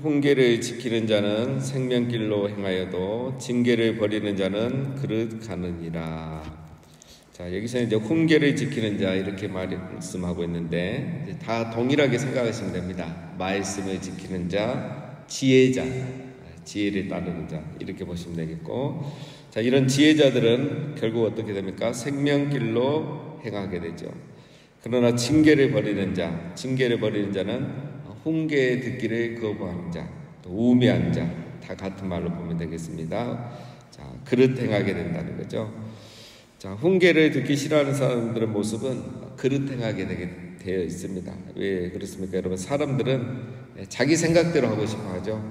훈계를 지키는 자는 생명길로 행하여도 징계를 버리는 자는 그릇 가느니라. 자, 여기서 이제 훈계를 지키는 자 이렇게 말씀하고 있는데 이제 다 동일하게 생각하시면 됩니다. 말씀을 지키는 자, 지혜자, 지혜를 따르는 자 이렇게 보시면 되겠고, 자, 이런 지혜자들은 결국 어떻게 됩니까? 생명길로 행하게 되죠. 그러나 징계를 버리는 자는 훈계 듣기를 거부하는 자, 또 우매한 자, 다 같은 말로 보면 되겠습니다. 자, 그릇 행하게 된다는 거죠. 자, 훈계를 듣기 싫어하는 사람들의 모습은 그릇 행하게 되어 있습니다. 왜 그렇습니까? 여러분, 사람들은 자기 생각대로 하고 싶어 하죠.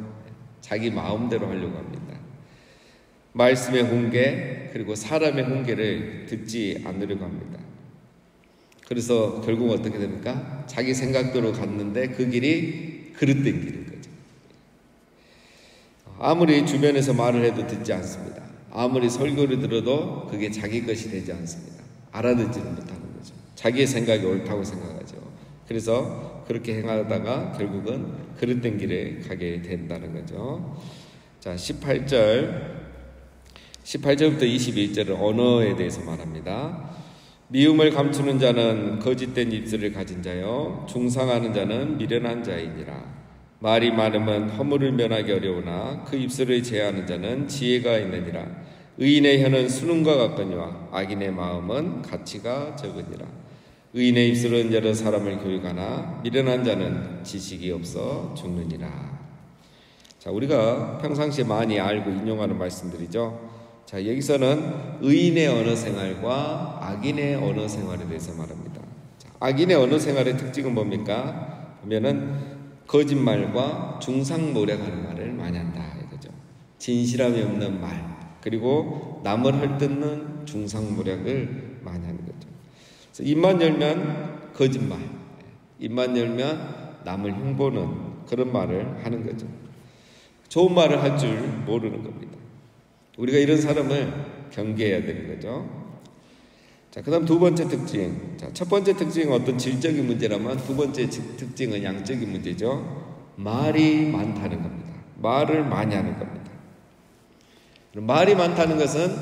자기 마음대로 하려고 합니다. 말씀의 훈계, 그리고 사람의 훈계를 듣지 않으려고 합니다. 그래서 결국 어떻게 됩니까? 자기 생각대로 갔는데 그 길이 그릇된 길인 거죠. 아무리 주변에서 말을 해도 듣지 않습니다. 아무리 설교를 들어도 그게 자기 것이 되지 않습니다. 알아듣지는 못하는 거죠. 자기의 생각이 옳다고 생각하죠. 그래서 그렇게 행하다가 결국은 그릇된 길에 가게 된다는 거죠. 자, 18절부터 21절은 언어에 대해서 말합니다. 미움을 감추는 자는 거짓된 입술을 가진 자요, 중상하는 자는 미련한 자이니라. 말이 많으면 허물을 면하기 어려우나 그 입술을 제하는 자는 지혜가 있느니라. 의인의 혀는 수능과 같거니와 악인의 마음은 가치가 적으니라. 의인의 입술은 여러 사람을 교육하나 미련한 자는 지식이 없어 죽느니라. 자, 우리가 평상시에 많이 알고 인용하는 말씀들이죠. 자, 여기서는 의인의 언어 생활과 악인의 언어 생활에 대해서 말합니다. 자, 악인의 언어 생활의 특징은 뭡니까? 보면은 거짓말과 중상모략하는 말을 많이 한다 이거죠. 진실함이 없는 말, 그리고 남을 헐뜯는 중상모략을 많이 하는 거죠. 그래서 입만 열면 거짓말, 입만 열면 남을 흉보는 그런 말을 하는 거죠. 좋은 말을 할 줄 모르는 겁니다. 우리가 이런 사람을 경계해야 되는 거죠. 자, 그 다음 두 번째 특징. 자, 첫 번째 특징은 어떤 질적인 문제라면 두 번째 특징은 양적인 문제죠. 말이 많다는 겁니다. 말을 많이 하는 겁니다. 말이 많다는 것은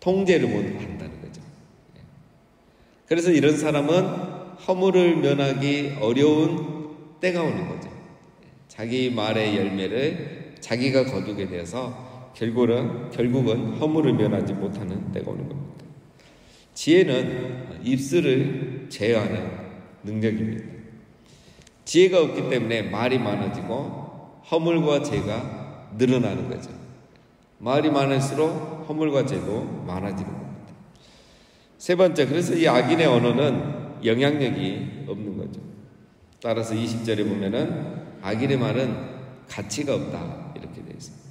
통제를 못 한다는 거죠. 그래서 이런 사람은 허물을 면하기 어려운 때가 오는 거죠. 자기 말의 열매를 자기가 거두게 되어서 결국은 허물을 면하지 못하는 때가 오는 겁니다. 지혜는 입술을 제어하는 능력입니다. 지혜가 없기 때문에 말이 많아지고 허물과 죄가 늘어나는 거죠. 말이 많을수록 허물과 죄도 많아지는 겁니다. 세 번째, 그래서 이 악인의 언어는 영향력이 없는 거죠. 따라서 20절에 보면은 악인의 말은 가치가 없다 이렇게 되어 있습니다.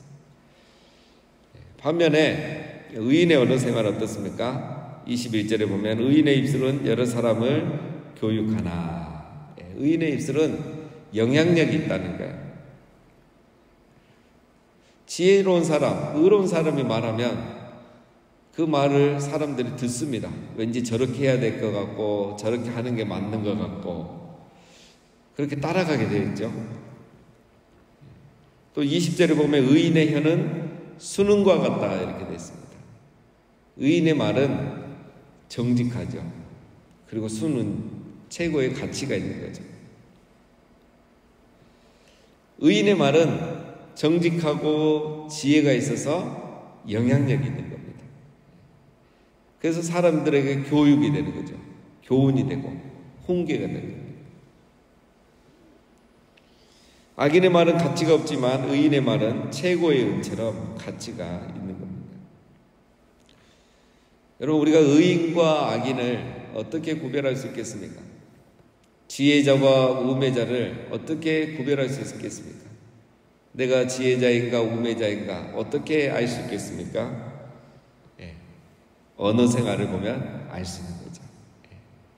반면에 의인의 언어 생활 어떻습니까? 21절에 보면 의인의 입술은 여러 사람을 교육하나. 의인의 입술은 영향력이 있다는 거예요. 지혜로운 사람, 의로운 사람이 말하면 그 말을 사람들이 듣습니다. 왠지 저렇게 해야 될 것 같고 저렇게 하는 게 맞는 것 같고 그렇게 따라가게 되어 있죠. 또 20절에 보면 의인의 혀는 수능과 같다 이렇게 되어 있습니다. 의인의 말은 정직하죠. 그리고 수는 최고의 가치가 있는 거죠. 의인의 말은 정직하고 지혜가 있어서 영향력이 있는 겁니다. 그래서 사람들에게 교육이 되는 거죠. 교훈이 되고 훈계가 되는 겁니다. 악인의 말은 가치가 없지만 의인의 말은 최고의 은처럼 가치가 있는 겁니다. 여러분, 우리가 의인과 악인을 어떻게 구별할 수 있겠습니까? 지혜자와 우매자를 어떻게 구별할 수 있겠습니까? 내가 지혜자인가 우매자인가 어떻게 알 수 있겠습니까? 언어 생활을 보면 알 수 있는 거죠.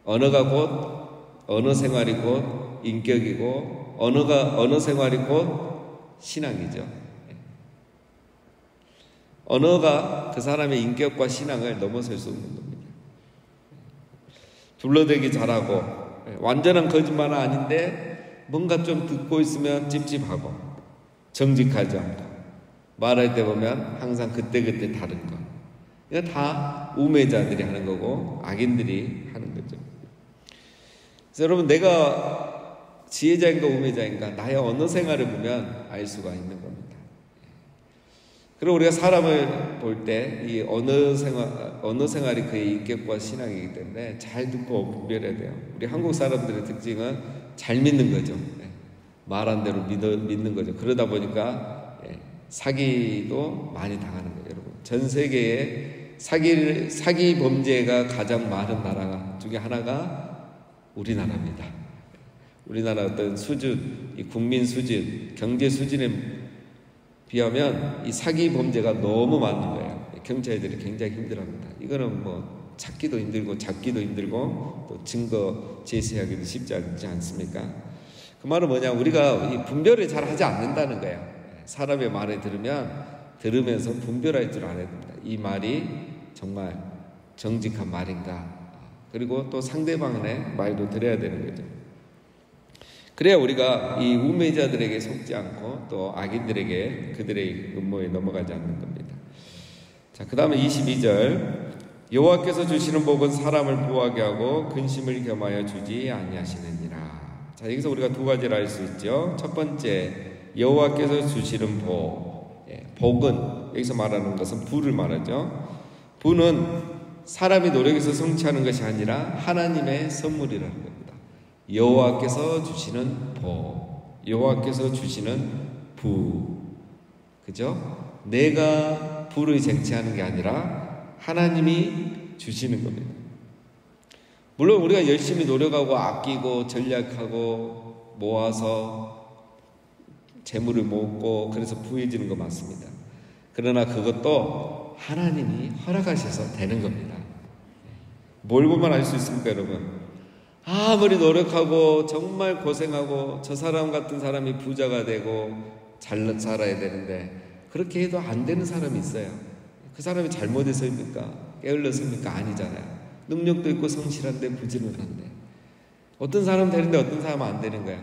언어가 곧 언어 생활이 곧 인격이고 언어 생활이 곧 신앙이죠. 언어가 그 사람의 인격과 신앙을 넘어설 수 없는 겁니다. 둘러대기 잘하고 완전한 거짓말은 아닌데 뭔가 좀 듣고 있으면 찝찝하고 정직하지 않고 말할 때 보면 항상 그때그때 다른 거. 이거 다 우매자들이 하는 거고 악인들이 하는 거죠. 그래서 여러분, 내가 지혜자인가 우매자인가 나의 언어 생활을 보면 알 수가 있는 겁니다. 그리고 우리가 사람을 볼 때 이 언어 생활이 그의 인격과 신앙이기 때문에 잘 듣고 분별해야 돼요. 우리 한국 사람들의 특징은 잘 믿는 거죠. 말한 대로 믿는 거죠. 그러다 보니까 사기도 많이 당하는 거예요, 여러분. 전 세계에 사기 범죄가 가장 많은 나라 중에 하나가 우리나라입니다. 우리나라 어떤 수준, 이 국민 수준, 경제 수준에 비하면 이 사기 범죄가 너무 많은 거예요. 경찰들이 굉장히 힘들어합니다. 이거는 뭐 찾기도 힘들고 잡기도 힘들고 또 증거 제시하기도 쉽지 않지 않습니까? 그 말은 뭐냐, 우리가 이 분별을 잘 하지 않는다는 거예요. 사람의 말을 들으면서 분별할 줄 알아야 됩니다. 이 말이 정말 정직한 말인가, 그리고 또 상대방의 말도 들어야 되는 거죠. 그래야 우리가 이 우매자들에게 속지 않고 또 악인들에게 그들의 음모에 넘어가지 않는 겁니다. 자, 그 다음에 22절, 여호와께서 주시는 복은 사람을 부하게 하고 근심을 겸하여 주지 아니하시느니라. 자, 여기서 우리가 두 가지를 알 수 있죠. 첫 번째, 여호와께서 주시는 복. 복은 여기서 말하는 것은 부를 말하죠. 부는 사람이 노력해서 성취하는 것이 아니라 하나님의 선물이라는 겁니다. 여호와께서 주시는 복, 여호와께서 주시는 부, 그죠? 내가 부를 쟁취하는 게 아니라 하나님이 주시는 겁니다. 물론 우리가 열심히 노력하고 아끼고 전략하고 모아서 재물을 모으고 그래서 부해지는 거 맞습니다. 그러나 그것도 하나님이 허락하셔서 되는 겁니다. 뭘 보면 알 수 있습니까, 여러분? 아무리 노력하고 정말 고생하고 저 사람 같은 사람이 부자가 되고 잘 살아야 되는데 그렇게 해도 안 되는 사람이 있어요. 그 사람이 잘못해서입니까? 게을러서입니까? 아니잖아요. 능력도 있고 성실한데 부지런한데 어떤 사람은 되는데 어떤 사람은 안 되는 거야.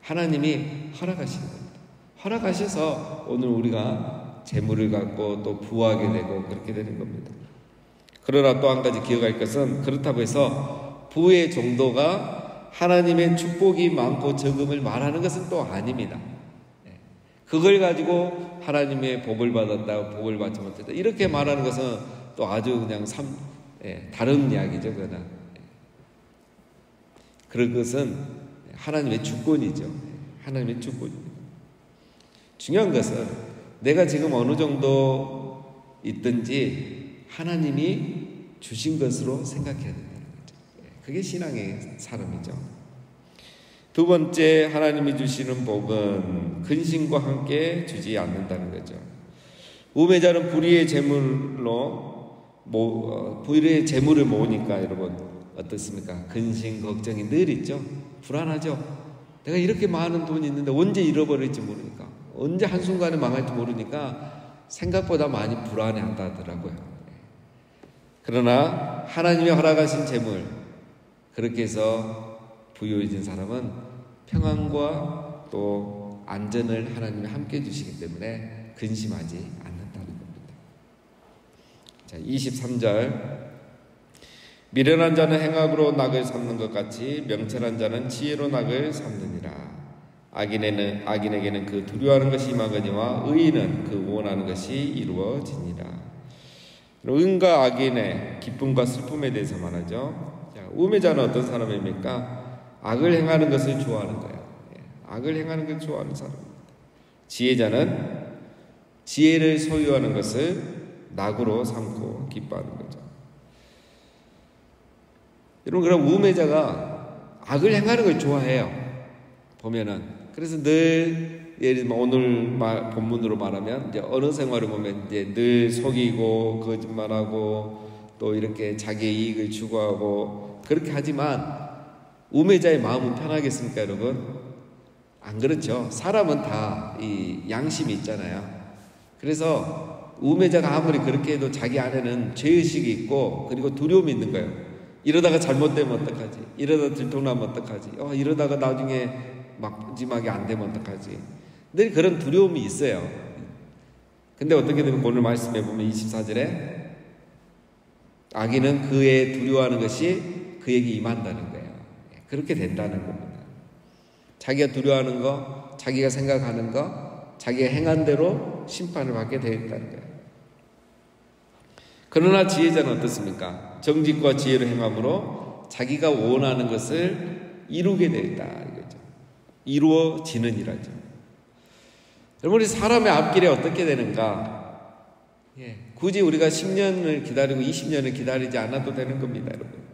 하나님이 허락하시는 겁니다. 허락하셔서 오늘 우리가 재물을 갖고 또 부하게 되고 그렇게 되는 겁니다. 그러나 또 한 가지 기억할 것은, 그렇다고 해서 부의 정도가 하나님의 축복이 많고 적음을 말하는 것은 또 아닙니다. 그걸 가지고 하나님의 복을 받았다, 복을 받지 못했다 이렇게 말하는 것은 또 아주 그냥 다른 이야기죠. 그런 것은 하나님의 주권이죠. 하나님의 주권입니다. 중요한 것은 내가 지금 어느 정도 있든지 하나님이 주신 것으로 생각해야 된다는 거죠. 그게 신앙의 사람이죠. 두 번째, 하나님이 주시는 복은 근심과 함께 주지 않는다는 거죠. 우매자는 불의의 재물을 모으니까 여러분 어떻습니까? 근심, 걱정이 늘 있죠. 불안하죠. 내가 이렇게 많은 돈이 있는데 언제 잃어버릴지 모르니까, 언제 한순간에 망할지 모르니까 생각보다 많이 불안해한다 하더라고요. 그러나 하나님이 허락하신 재물, 그렇게 해서 부유해진 사람은 평안과 또 안전을 하나님이 함께 주시기 때문에 근심하지 않는다는 겁니다. 자, 23절, 미련한 자는 행악으로 낙을 삼는 것 같이 명철한 자는 지혜로 낙을 삼느니라. 악인에게는 그 두려워하는 것이 임하거니와 의인은 그 원하는 것이 이루어지니라. 의인과 악인의 기쁨과 슬픔에 대해서 말하죠. 자, 우매자는 어떤 사람입니까? 악을 행하는 것을 좋아하는 거예요. 악을 행하는 것을 좋아하는 사람입니다. 지혜자는 지혜를 소유하는 것을 낙으로 삼고 기뻐하는 거죠. 여러분, 그럼 우매자가 악을 행하는 걸 좋아해요. 보면은. 그래서 늘 예를 들면 오늘 본문으로 말하면 이제 언어 생활을 보면 이제 늘 속이고 거짓말하고 또 이렇게 자기의 이익을 추구하고 그렇게 하지만 우매자의 마음은 편하겠습니까, 여러분? 안 그렇죠. 사람은 다 이 양심이 있잖아요. 그래서 우매자가 아무리 그렇게 해도 자기 안에는 죄의식이 있고 그리고 두려움이 있는 거예요. 이러다가 잘못되면 어떡하지? 이러다가 들통나면 어떡하지? 이러다가 나중에 마지막에 안 되면 어떡하지? 늘 그런 두려움이 있어요. 근데 어떻게 되면 오늘 말씀해 보면 24절에 악인은 그의 두려워하는 것이 그에게 임한다는 거예요. 그렇게 된다는 겁니다. 자기가 두려워하는 거, 자기가 생각하는 거, 자기가 행한 대로 심판을 받게 되어 있다는 거예요. 그러나 지혜자는 어떻습니까? 정직과 지혜로 행함으로 자기가 원하는 것을 이루게 되어 있다 이거죠. 이루어지는이라죠. 여러분, 우리 사람의 앞길에 어떻게 되는가? 굳이 우리가 10년을 기다리고 20년을 기다리지 않아도 되는 겁니다, 여러분.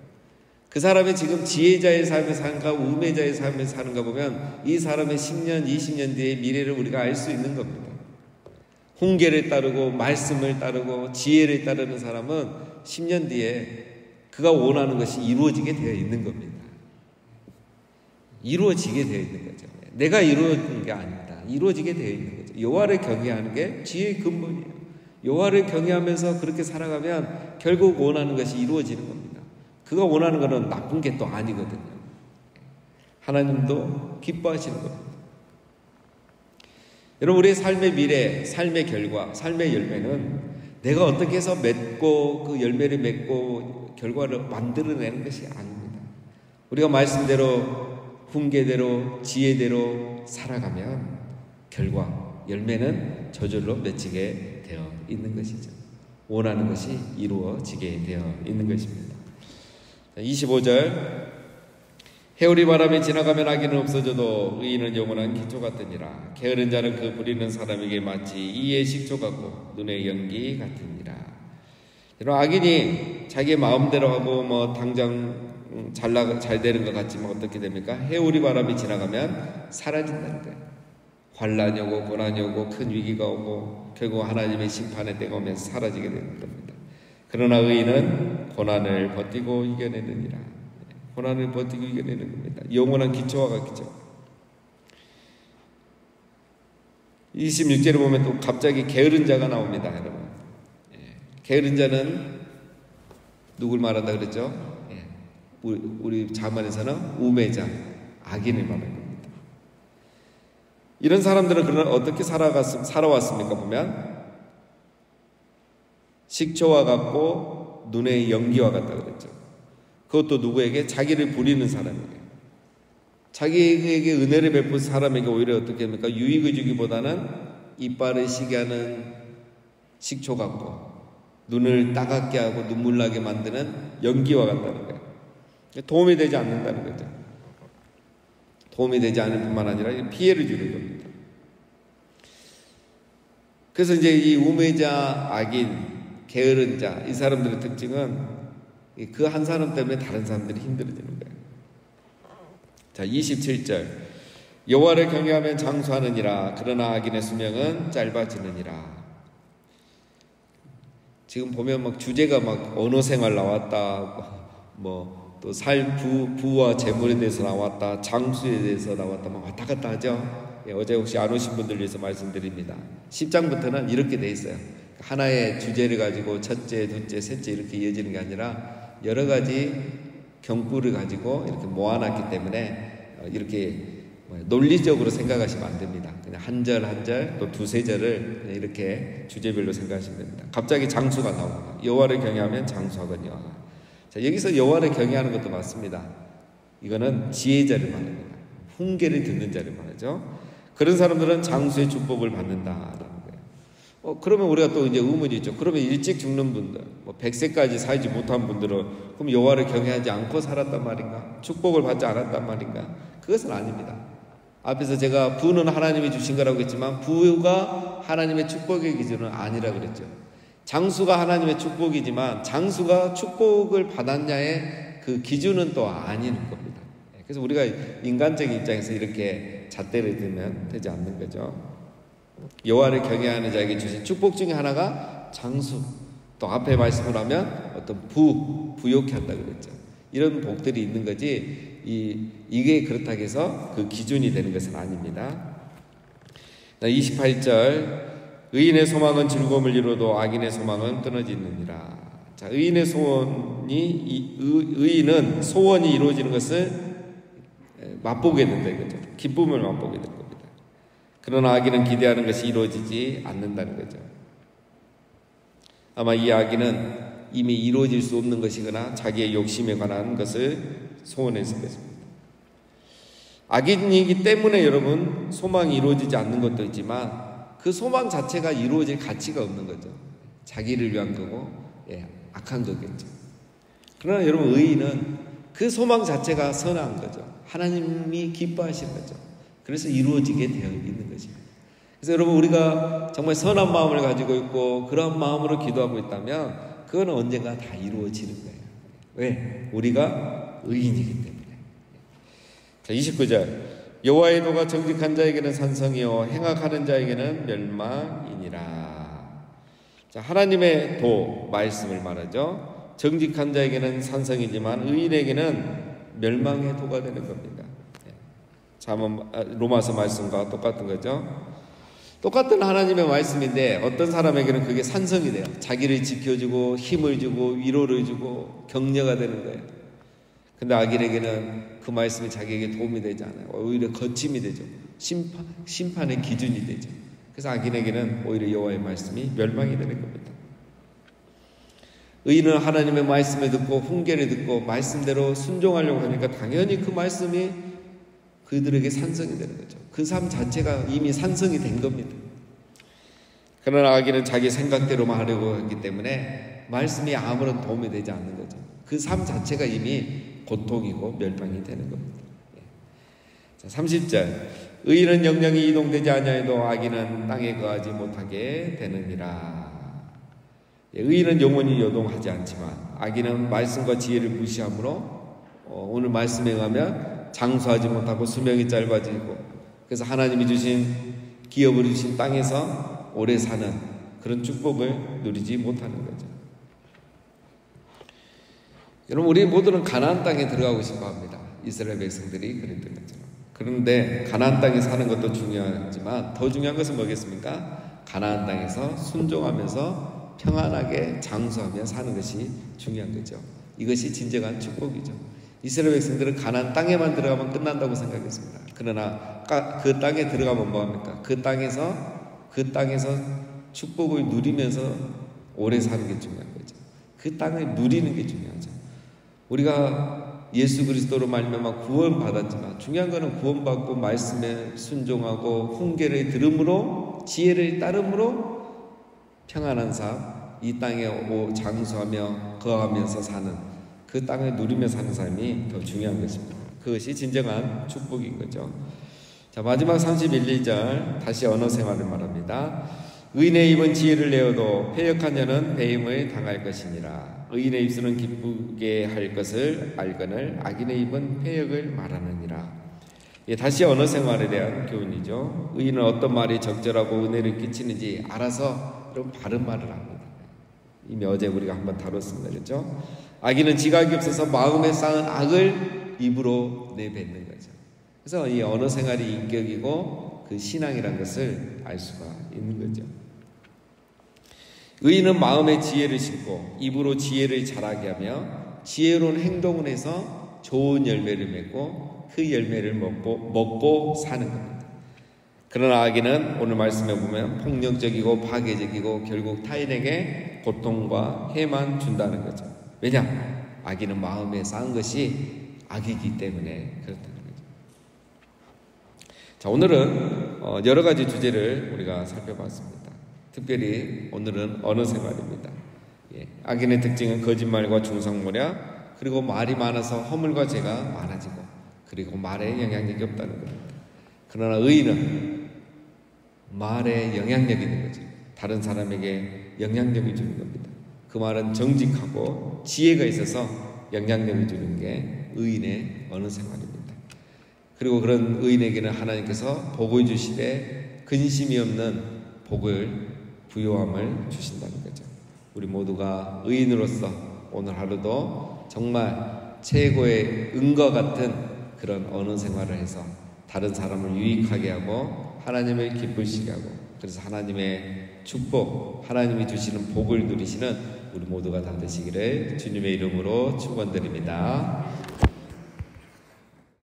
그 사람의 지금 지혜자의 삶을 사는가 우매자의 삶을 사는가 보면 이 사람의 10년, 20년 뒤의 미래를 우리가 알 수 있는 겁니다. 훈계를 따르고 말씀을 따르고 지혜를 따르는 사람은 10년 뒤에 그가 원하는 것이 이루어지게 되어 있는 겁니다. 이루어지게 되어 있는 거죠. 내가 이루어지는 게 아닙니다. 이루어지게 되어 있는 거죠. 여호와를 경외하는 게 지혜의 근본이에요. 여호와를 경외하면서 그렇게 살아가면 결국 원하는 것이 이루어지는 겁니다. 그가 원하는 것은 나쁜 게 또 아니거든요. 하나님도 기뻐하시는 겁니다. 여러분, 우리의 삶의 미래, 삶의 결과, 삶의 열매는 내가 어떻게 해서 맺고 그 열매를 맺고 결과를 만들어내는 것이 아닙니다. 우리가 말씀대로 훈계대로 지혜대로 살아가면 결과, 열매는 저절로 맺히게 되어 있는 것이죠. 원하는 것이 이루어지게 되어 있는 것입니다. 25절 해오리 바람이 지나가면 악인은 없어져도 의인은 영원한 기초 같으니라. 게으른 자는 그 부리는 사람에게 마치 이의 식초 같고 눈의 연기 같으니라. 이런 악인이 자기의 마음대로 하고 뭐 당장 잘 되는 것 같지만 어떻게 됩니까? 해오리 바람이 지나가면 사라진다는 거예요. 환난이 오고 고난이 오고 큰 위기가 오고 결국 하나님의 심판의 때가 오면서 사라지게 되는 겁니다. 그러나 의인은 고난을 버티고 이겨내느니라. 고난을 버티고 이겨내는 겁니다. 영원한 기초와 같죠. 26절에 보면 또 갑자기 게으른 자가 나옵니다, 여러분. 게으른 자는 누굴 말한다 그랬죠? 우리 자문에서는 우매자, 악인을 말하는 겁니다. 이런 사람들은 그러나 어떻게 살아왔습니까? 보면 식초와 같고 눈의 연기와 같다 그랬죠. 그것도 누구에게? 자기를 부리는 사람에게. 자기에게 은혜를 베푼 사람에게 오히려 어떻게 합니까? 유익을 주기보다는 이빨을 시게 하는 식초 같고 눈을 따갑게 하고 눈물 나게 만드는 연기와 같다는 거예요. 도움이 되지 않는다는 거죠. 도움이 되지 않을 뿐만 아니라 피해를 주는 겁니다. 그래서 이제 이 우매자, 악인, 게으른 자, 이 사람들의 특징은 그 한 사람 때문에 다른 사람들이 힘들어지는 거예요. 자, 27절 여호와를 경외하면 장수하느니라. 그러나 악인의 수명은 짧아지느니라. 지금 보면 막 주제가 막 언어 생활 나왔다, 뭐 또 부와 재물에 대해서 나왔다, 장수에 대해서 나왔다, 막 왔다 갔다 하죠. 어제 혹시 안 오신 분들 위해서 말씀드립니다. 10장부터는 이렇게 돼 있어요. 하나의 주제를 가지고 첫째, 둘째, 셋째 이렇게 이어지는 게 아니라 여러 가지 경구를 가지고 이렇게 모아놨기 때문에 이렇게 논리적으로 생각하시면 안 됩니다. 그냥 한 절 한 절 또 두세 절을 그냥 이렇게 주제별로 생각하시면 됩니다. 갑자기 장수가 나옵니다. 여호와를 경외하면 장수하거니와. 자, 여기서 여호와를 경외하는 것도 맞습니다. 이거는 지혜자를 말합니다. 훈계를 듣는 자를 말하죠. 그런 사람들은 장수의 축복을 받는다라는 거예요. 그러면 우리가 또 이제 의문이 있죠. 그러면 일찍 죽는 분들, 100세까지 살지 못한 분들은 그럼 여호와를 경외하지 않고 살았단 말인가? 축복을 받지 않았단 말인가? 그것은 아닙니다. 앞에서 제가 부는 하나님이 주신 거라고 했지만 부가 하나님의 축복의 기준은 아니라 그랬죠. 장수가 하나님의 축복이지만 장수가 축복을 받았냐의 그 기준은 또 아닌 겁니다. 그래서 우리가 인간적인 입장에서 이렇게 잣대를 들면 되지 않는 거죠. 여호와를 경외하는 자에게 주신 축복 중에 하나가 장수, 또 앞에 말씀을 하면 어떤 부욕케 한다 그랬죠. 이런 복들이 있는 거지 이게 그렇다고 해서 그 기준이 되는 것은 아닙니다. 28절 의인의 소망은 즐거움을 이루어도 악인의 소망은 끊어지느니라. 자, 의인은 소원이 이루어지는 것을 맛보게 된다 이거죠. 기쁨을 맛보게 될 겁니다. 그러나 아기는 기대하는 것이 이루어지지 않는다는 거죠. 아마 이 아기는 이미 이루어질 수 없는 것이거나 자기의 욕심에 관한 것을 소원했을 것입니다. 악인이기 때문에 여러분 소망이 이루어지지 않는 것도 있지만 그 소망 자체가 이루어질 가치가 없는 거죠. 자기를 위한 거고 악한 거겠죠. 그러나 여러분 의인은 그 소망 자체가 선한 거죠. 하나님이 기뻐하시는 거죠. 그래서 이루어지게 되어 있는 것입니다. 그래서 여러분 우리가 정말 선한 마음을 가지고 있고 그런 마음으로 기도하고 있다면 그건 언젠가 다 이루어지는 거예요. 왜? 우리가 의인이기 때문에. 자, 29절 여호와의 도가 정직한 자에게는 산성이요 행악하는 자에게는 멸망이니라. 자, 하나님의 도 말씀을 말하죠. 정직한 자에게는 산성이지만 의인에게는 멸망의 도가 되는 겁니다. 자, 로마서 말씀과 똑같은 거죠. 똑같은 하나님의 말씀인데 어떤 사람에게는 그게 산성이 돼요. 자기를 지켜주고 힘을 주고 위로를 주고 격려가 되는 거예요. 근데 악인에게는 그 말씀이 자기에게 도움이 되지 않아요. 오히려 거침이 되죠. 심판의 기준이 되죠. 그래서 악인에게는 오히려 여호와의 말씀이 멸망이 되는 겁니다. 의인은 하나님의 말씀을 듣고 훈계를 듣고 말씀대로 순종하려고 하니까 당연히 그 말씀이 그들에게 산성이 되는 거죠. 그 삶 자체가 이미 산성이 된 겁니다. 그러나 악인은 자기 생각대로만 하려고 하기 때문에 말씀이 아무런 도움이 되지 않는 거죠. 그 삶 자체가 이미 고통이고 멸망이 되는 겁니다. 자, 30절 의인은 영영이 이동되지 아니하여도 악인은 땅에 거하지 못하게 되느니라. 의인은 영원히 요동하지 않지만 악인은 말씀과 지혜를 무시하므로 오늘 말씀에 의하면 장수하지 못하고 수명이 짧아지고 그래서 하나님이 주신 기업을 주신 땅에서 오래 사는 그런 축복을 누리지 못하는 거죠. 여러분 우리 모두는 가나안 땅에 들어가고 싶어 합니다. 이스라엘 백성들이 그랬던 것처럼. 그런데 가나안 땅에 사는 것도 중요하지만 더 중요한 것은 뭐겠습니까? 가나안 땅에서 순종하면서 평안하게 장수하며 사는 것이 중요한 거죠. 이것이 진정한 축복이죠. 이스라엘 백성들은 가나안 땅에만 들어가면 끝난다고 생각했습니다. 그러나 그 땅에 들어가면 뭐합니까? 그 땅에서 축복을 누리면서 오래 사는 게 중요한 거죠. 그 땅을 누리는 게 중요하죠. 우리가 예수 그리스도로 말미암아 구원받았지만 중요한 것은 구원받고 말씀에 순종하고 훈계를 들음으로 지혜를 따름으로 평안한 삶, 이 땅에 장수하며 거하면서 사는 그 땅을 누리며 사는 삶이 더 중요한 것입니다. 그것이 진정한 축복인 거죠. 자, 마지막 31절 다시 언어 생활을 말합니다. 의인의 입은 지혜를 내어도 패역한 자는 배임을 당할 것이니라. 의인의 입술은 기쁘게 할 것을 알거늘 악인의 입은 패역을 말하느니라. 다시 언어 생활에 대한 교훈이죠. 의인은 어떤 말이 적절하고 은혜를 끼치는지 알아서 그런 바른 말을 합니다. 이미 어제 우리가 한번 다뤘습니다. 그렇죠? 악인은 지각이 없어서 마음에 쌓은 악을 입으로 내뱉는 거죠. 그래서 이 언어 생활이 인격이고 그 신앙이란 것을 알 수가 있는 거죠. 의인은 마음에 지혜를 심고 입으로 지혜를 자라게 하며 지혜로운 행동을 해서 좋은 열매를 맺고 그 열매를 먹고 사는 겁니다. 그러나 악인은 오늘 말씀에 보면 폭력적이고 파괴적이고 결국 타인에게 고통과 해만 준다는 거죠. 왜냐? 악인은 마음에 쌓은 것이 악이기 때문에 그렇다는 거죠. 자, 오늘은 여러 가지 주제를 우리가 살펴봤습니다. 특별히 오늘은 언어 생활입니다. 악인의 특징은 거짓말과 중상모략, 그리고 말이 많아서 허물과 죄가 많아지고, 그리고 말에 영향력이 없다는 겁니다. 그러나 의인은 말에 영향력이 있는 거죠. 다른 사람에게 영향력을 주는 겁니다. 그 말은 정직하고 지혜가 있어서 영향력을 주는 게 의인의 언어 생활입니다. 그리고 그런 의인에게는 하나님께서 복을 주시되 근심이 없는 복을 부요함을 주신다는 거죠. 우리 모두가 의인으로서 오늘 하루도 정말 최고의 은과 같은 그런 언어 생활을 해서 다른 사람을 유익하게 하고 하나님을 기쁘시게 하고 그래서 하나님의 축복, 하나님이 주시는 복을 누리시는 우리 모두가 다 되시기를 주님의 이름으로 축원드립니다.